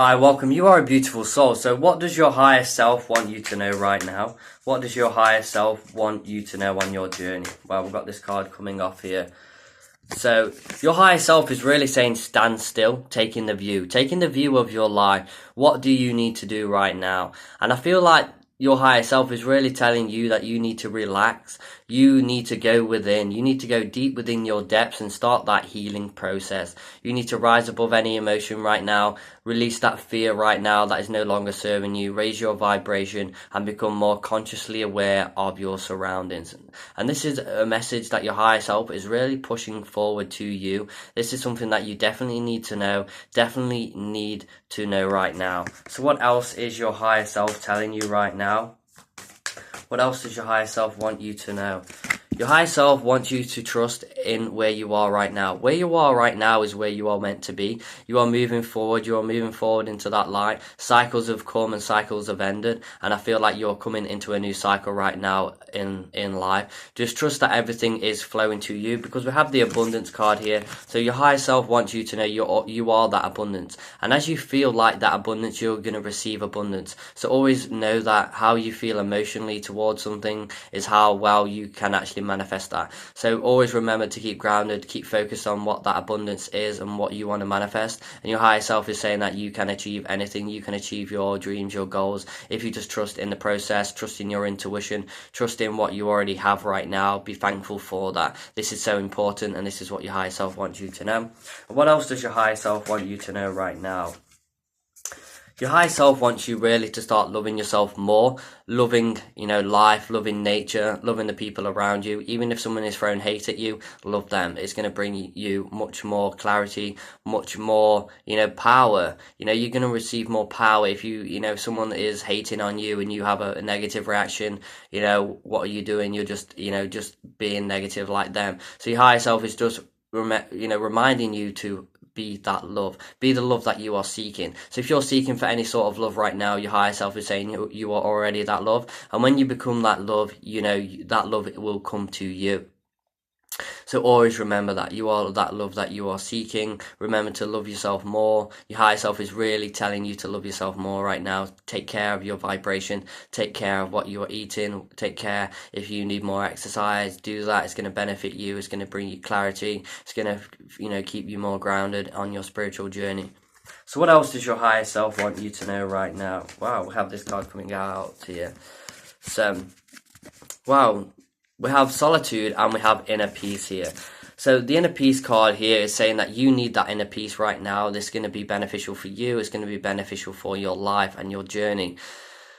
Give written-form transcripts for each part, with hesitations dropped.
Hi, welcome. You are a beautiful soul. So what does your higher self want you to know right now? What does your higher self want you to know on your journey? Well, we've got this card coming off here. So your higher self is really saying stand still, taking the view of your life. What do you need to do right now? And I feel like your higher self is really telling you that you need to relax. You need to go within. You need to go deep within your depths and start that healing process. You need to rise above any emotion right now. Release that fear right now that is no longer serving you. Raise your vibration and become more consciously aware of your surroundings. And this is a message that your higher self is really pushing forward to you. This is something that you definitely need to know. Definitely need to know right now. So what else is your higher self telling you right now? What else does your higher self want you to know? Your higher self wants you to trust in where you are right now. Where you are right now is where you are meant to be. You are moving forward. You are moving forward into that light. Cycles have come and cycles have ended. And I feel like you're coming into a new cycle right now in life. Just trust that everything is flowing to you, because we have the abundance card here. So your higher self wants you to know you are that abundance. And as you feel like that abundance, you're going to receive abundance. So always know that how you feel emotionally towards something is how well you can actually manifest that. So always remember to keep grounded, keep focused on what that abundance is and what you want to manifest. And your higher self is saying that you can achieve anything. You can achieve your dreams, your goals, if you just trust in the process, trust in your intuition, trust in what you already have right now. Be thankful for that. This is so important, and this is what your higher self wants you to know. What else does your higher self want you to know right now? Your higher self wants you really to start loving yourself more, loving, life, loving nature, loving the people around you. Even if someone is throwing hate at you, love them. It's going to bring you much more clarity, much more, power. You're going to receive more power if if someone is hating on you and you have a negative reaction. What are you doing? You're just being negative like them. So your higher self is just, reminding you to be that love. Be the love that you are seeking. So if you're seeking for any sort of love right now, your higher self is saying you are already that love. And when you become that love, that love will come to you. So always remember that you are that love that you are seeking. Remember to love yourself more. Your higher self is really telling you to love yourself more right now. Take care of your vibration. Take care of what you are eating. Take care if you need more exercise. Do that. It's going to benefit you. It's going to bring you clarity. It's going to, keep you more grounded on your spiritual journey. So what else does your higher self want you to know right now? Wow, we have this card coming out here. So, wow. We have solitude and we have inner peace here. So the inner peace card here is saying that you need that inner peace right now. This is going to be beneficial for you. It's going to be beneficial for your life and your journey.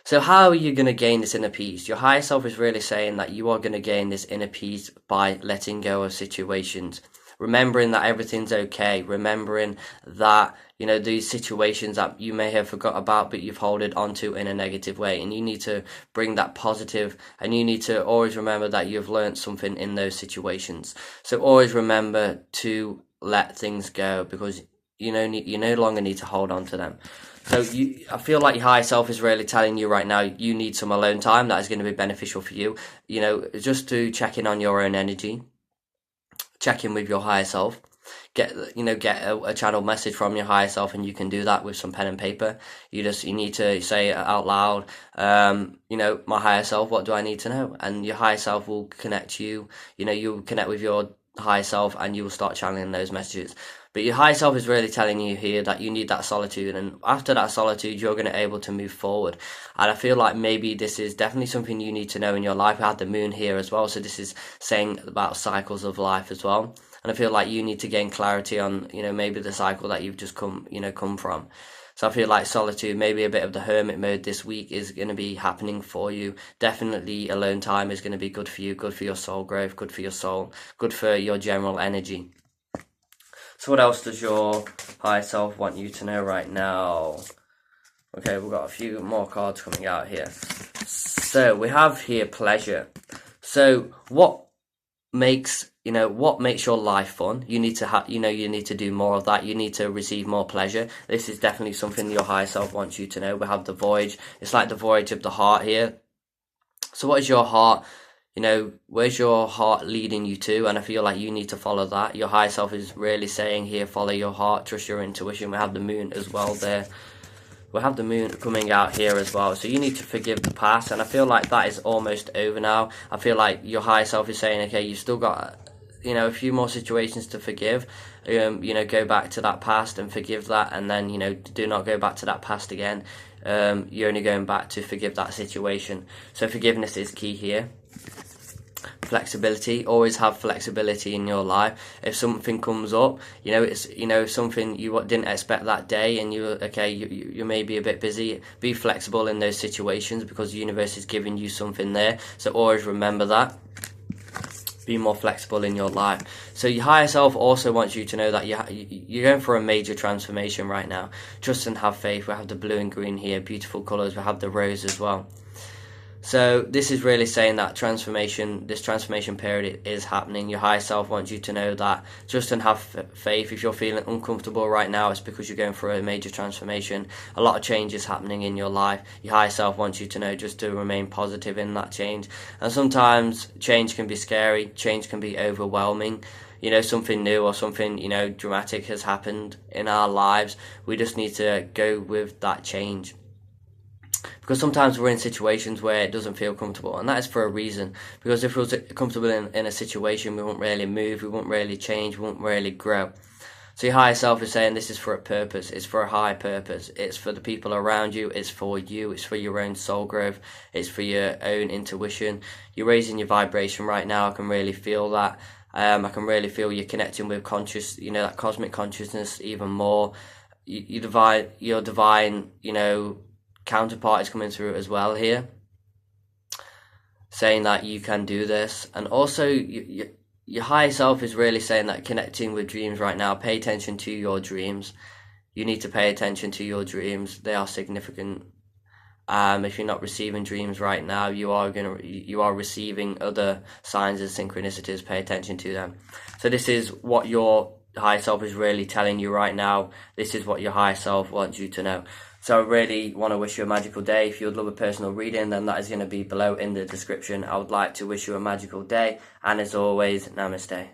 So how are you going to gain this inner peace? Your higher self is really saying that you are going to gain this inner peace by letting go of situations. Remembering that everything's okay. Remembering that, these situations that you may have forgot about, but you've holded onto in a negative way. And you need to bring that positive, and you need to always remember that you've learned something in those situations. So always remember to let things go, because you no longer need to hold on to them. So I feel like your higher self is really telling you right now you need some alone time that is going to be beneficial for you. Just to check in on your own energy. Check in with your higher self. Get a channel message from your higher self, and you can do that with some pen and paper. You need to say it out loud. My higher self, what do I need to know? And your higher self will connect you. You'll connect with your higher self, and you will start channeling those messages. But your higher self is really telling you here that you need that solitude, and after that solitude, you're going to be able to move forward. And I feel like maybe this is definitely something you need to know in your life. We had the moon here as well, so this is saying about cycles of life as well. And I feel like you need to gain clarity on, maybe the cycle that you've just come from. So I feel like solitude, maybe a bit of the hermit mode this week is going to be happening for you. Definitely alone time is going to be good for you, good for your soul growth, good for your soul, good for your general energy. So what else does your higher self want you to know right now? Okay, we've got a few more cards coming out here. So we have here pleasure. So what makes your life fun? You need to you need to do more of that. You need to receive more pleasure. This is definitely something your higher self wants you to know. We have the voyage. It's like the voyage of the heart here. So what is your heart? Where's your heart leading you to? And I feel like you need to follow that. Your higher self is really saying here, follow your heart, trust your intuition. We have the moon as well there. we have the moon coming out here as well. So you need to forgive the past, and I feel like that is almost over now. I feel like your higher self is saying, okay, you've still got, you know, a few more situations to forgive. You know, go back to that past and forgive that, and then, you know, do not go back to that past again. You're only going back to forgive that situation. So forgiveness is key here. Flexibility, always have flexibility in your life. If something comes up, you know, it's, you know, something you didn't expect that day, and you may be a bit busy, be flexible in those situations, because the universe is giving you something there. So always remember that. Be more flexible in your life. So your higher self also wants you to know that you're going for a major transformation right now. Trust and have faith. We have the blue and green here, beautiful colours. We have the rose as well. So this is really saying that this transformation period is happening. Your higher self wants you to know that. Trust and have faith. If you're feeling uncomfortable right now, it's because you're going through a major transformation. A lot of change is happening in your life. Your higher self wants you to know just to remain positive in that change. And sometimes change can be scary. Change can be overwhelming. You know, something new or something, you know, dramatic has happened in our lives. We just need to go with that change. Because sometimes we're in situations where it doesn't feel comfortable, and that is for a reason. Because if we were comfortable in a situation, we won't really move, we won't really change, we won't really grow. So your higher self is saying this is for a purpose, it's for a high purpose, it's for the people around you, it's for you, it's for your own soul growth, it's for your own intuition. You're raising your vibration right now, I can really feel that. I can really feel you're connecting with you know, that cosmic consciousness even more. Your divine, you know, counterpart is coming through as well here, saying that you can do this. And also your higher self is really saying that connecting with dreams right now. Pay attention to your dreams. You need to pay attention to your dreams. They are significant. If you're not receiving dreams right now, you are receiving other signs and synchronicities. Pay attention to them. So this is what your higher self is really telling you right now. This is what your higher self wants you to know. So I really want to wish you a magical day. If you would love a personal reading, then that is going to be below in the description. I would like to wish you a magical day. And as always, namaste.